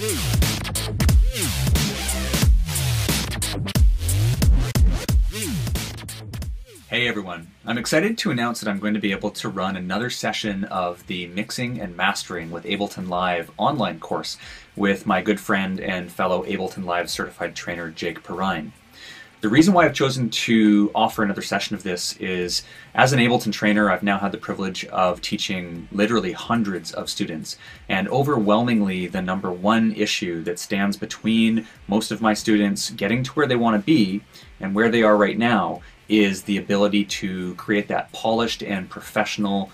Hey everyone, I'm excited to announce that I'm going to be able to run another session of the Mixing and Mastering with Ableton Live online course with my good friend and fellow Ableton Live certified trainer Jake Perrine. The reason why I've chosen to offer another session of this is, as an Ableton trainer, I've now had the privilege of teaching literally hundreds of students, and overwhelmingly the number one issue that stands between most of my students getting to where they want to be and where they are right now is the ability to create that polished and professional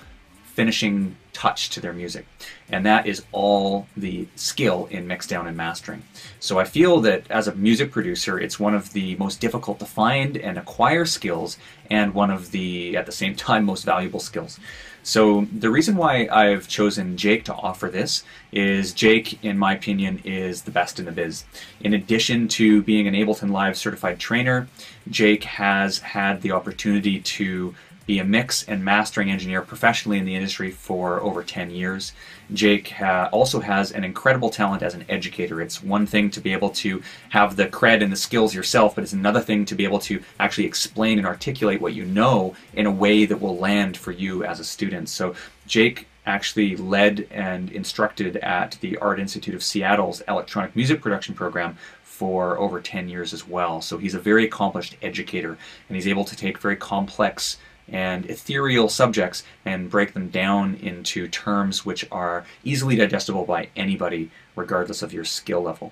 finishing touch to their music. And that is all the skill in mixdown and mastering. So I feel that as a music producer, it's one of the most difficult to find and acquire skills, and one of the, at the same time, most valuable skills. So the reason why I've chosen Jake to offer this is Jake, in my opinion, is the best in the biz. In addition to being an Ableton Live certified trainer, Jake has had the opportunity to be a mix and mastering engineer professionally in the industry for over 10 years. Jake also has an incredible talent as an educator. It's one thing to be able to have the cred and the skills yourself, but it's another thing to be able to actually explain and articulate what you know in a way that will land for you as a student. So Jake actually led and instructed at the Art Institute of Seattle's electronic music production program for over 10 years as well. So he's a very accomplished educator, and he's able to take very complex and ethereal subjects and break them down into terms which are easily digestible by anybody, regardless of your skill level.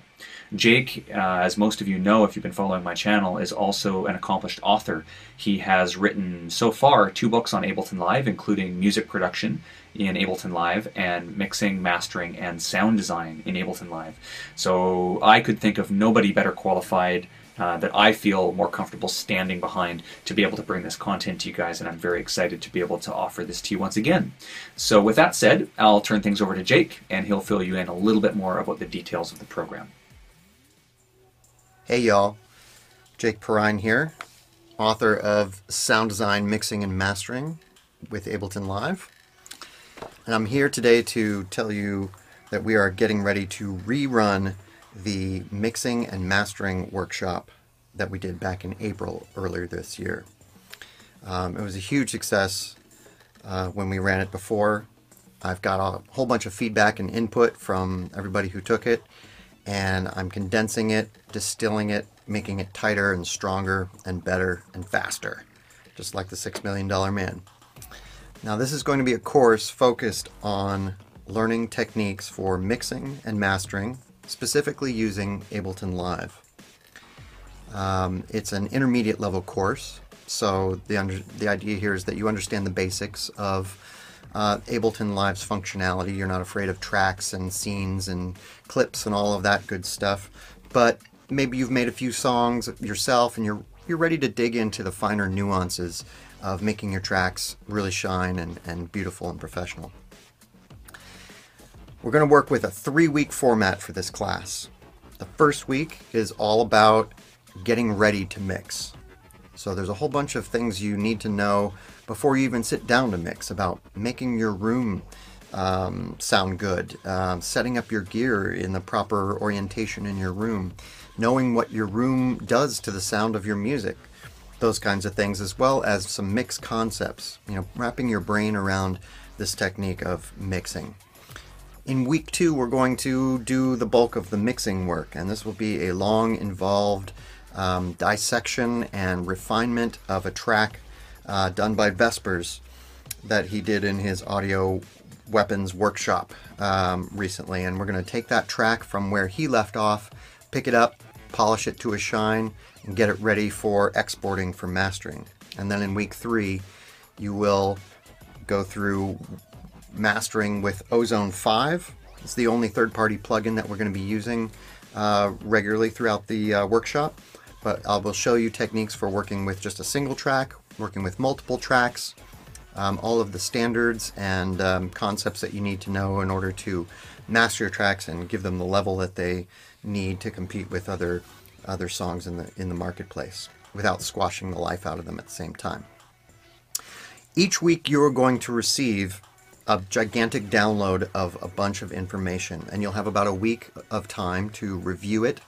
Jake, as most of you know if you've been following my channel, is also an accomplished author. He has written so far 2 books on Ableton Live, including music production in Ableton Live and mixing, mastering, and sound design in Ableton Live. So I could think of nobody better qualified that I feel more comfortable standing behind to be able to bring this content to you guys, and I'm very excited to be able to offer this to you once again. So with that said, I'll turn things over to Jake, and he'll fill you in a little bit more about the details of the program. Hey y'all, Jake Perrine here, author of Sound Design, Mixing and Mastering with Ableton Live. And I'm here today to tell you that we are getting ready to rerun the mixing and mastering workshop that we did back in April earlier this year. It was a huge success when we ran it before. I've got a whole bunch of feedback and input from everybody who took it, and I'm condensing it, distilling it, making it tighter and stronger and better and faster, just like the $6 Million Man. Now this is going to be a course focused on learning techniques for mixing and mastering, specifically using Ableton Live. It's an intermediate level course, so the idea here is that you understand the basics of Ableton Live's functionality. You're not afraid of tracks and scenes and clips and all of that good stuff, but maybe you've made a few songs yourself and you're ready to dig into the finer nuances of making your tracks really shine and beautiful and professional. We're going to work with a 3-week format for this class. The first week is all about getting ready to mix. So there's a whole bunch of things you need to know before you even sit down to mix, about making your room sound good, setting up your gear in the proper orientation in your room, knowing what your room does to the sound of your music, those kinds of things, as well as some mix concepts, wrapping your brain around this technique of mixing. In week 2, we're going to do the bulk of the mixing work, and this will be a long, involved dissection and refinement of a track done by Vespers that he did in his audio weapons workshop recently. And we're going to take that track from where he left off, pick it up, polish it to a shine, and get it ready for exporting for mastering. And then in week 3, you will go through mastering with Ozone 5. It's the only third-party plugin that we're going to be using regularly throughout the workshop, but I will show you techniques for working with just a single track, working with multiple tracks, all of the standards and concepts that you need to know in order to master your tracks and give them the level that they need to compete with other songs in the marketplace without squashing the life out of them at the same time. Each week you are going to receive a gigantic download of a bunch of information, and you'll have about a week of time to review it.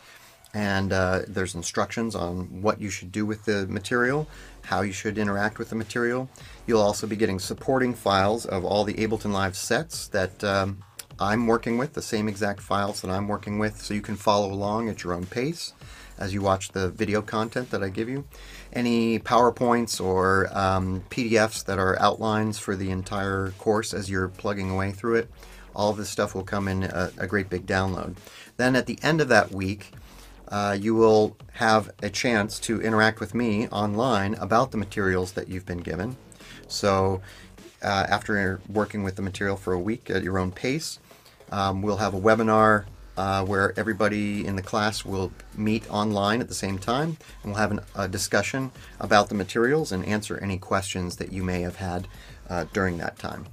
And there's instructions on what you should do with the material, how you should interact with the material. You'll also be getting supporting files of all the Ableton Live sets that I'm working with, the same exact files that I'm working with, so you can follow along at your own pace as you watch the video content that I give you. Any PowerPoints or PDFs that are outlines for the entire course as you're plugging away through it, all of this stuff will come in a great big download. Then at the end of that week, you will have a chance to interact with me online about the materials that you've been given. So after working with the material for a week at your own pace, we'll have a webinar where everybody in the class will meet online at the same time, and we'll have a discussion about the materials and answer any questions that you may have had during that time.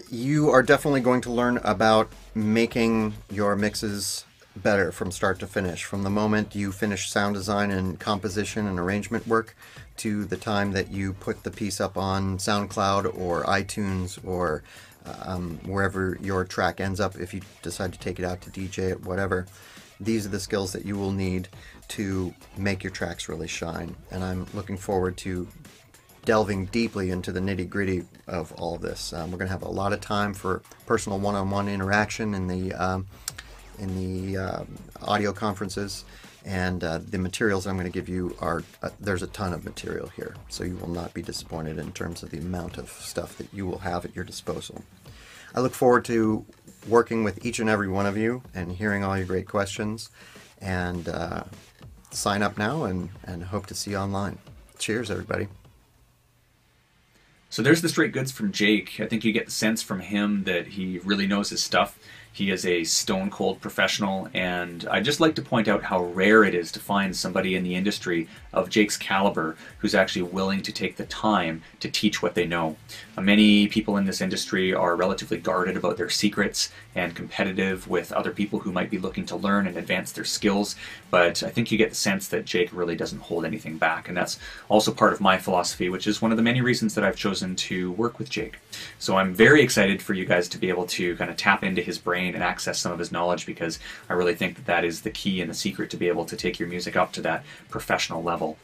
You are definitely going to learn about making your mixes better from start to finish, from the moment you finish sound design and composition and arrangement work to the time that you put the piece up on SoundCloud or iTunes or wherever your track ends up if you decide to take it out to DJ it, whatever. These are the skills that you will need to make your tracks really shine, and I'm looking forward to delving deeply into the nitty-gritty of all of this. We're going to have a lot of time for personal one-on-one interaction in the audio conferences, and the materials I'm going to give you are, there's a ton of material here, so you will not be disappointed in terms of the amount of stuff that you will have at your disposal. I look forward to working with each and every one of you and hearing all your great questions, and sign up now and hope to see you online. Cheers, everybody. So there's the straight goods from Jake. I think you get the sense from him that he really knows his stuff. He is a stone cold professional, and I'd just like to point out how rare it is to find somebody in the industry of Jake's caliber who's actually willing to take the time to teach what they know. Many people in this industry are relatively guarded about their secrets and competitive with other people who might be looking to learn and advance their skills, but I think you get the sense that Jake really doesn't hold anything back, and that's also part of my philosophy, which is one of the many reasons that I've chosen to work with Jake. So I'm very excited for you guys to be able to kind of tap into his brain and access some of his knowledge, because I really think that that is the key and the secret to be able to take your music up to that professional level.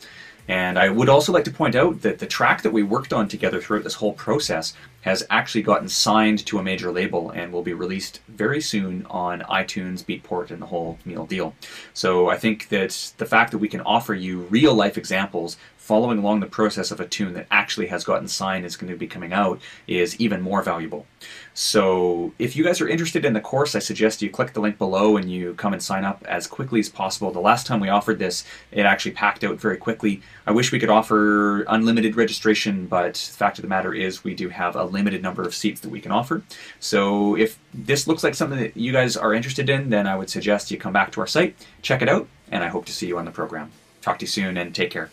And I would also like to point out that the track that we worked on together throughout this whole process has actually gotten signed to a major label and will be released very soon on iTunes, Beatport, and the whole meal deal. So I think that the fact that we can offer you real life examples following along the process of a tune that actually has gotten signed is going to be coming out is even more valuable. So if you guys are interested in the course, I suggest you click the link below and you come and sign up as quickly as possible. The last time we offered this, it actually packed out very quickly. I wish we could offer unlimited registration, but the fact of the matter is we do have a limited number of seats that we can offer. So if this looks like something that you guys are interested in, then I would suggest you come back to our site, check it out, and I hope to see you on the program. Talk to you soon, and take care.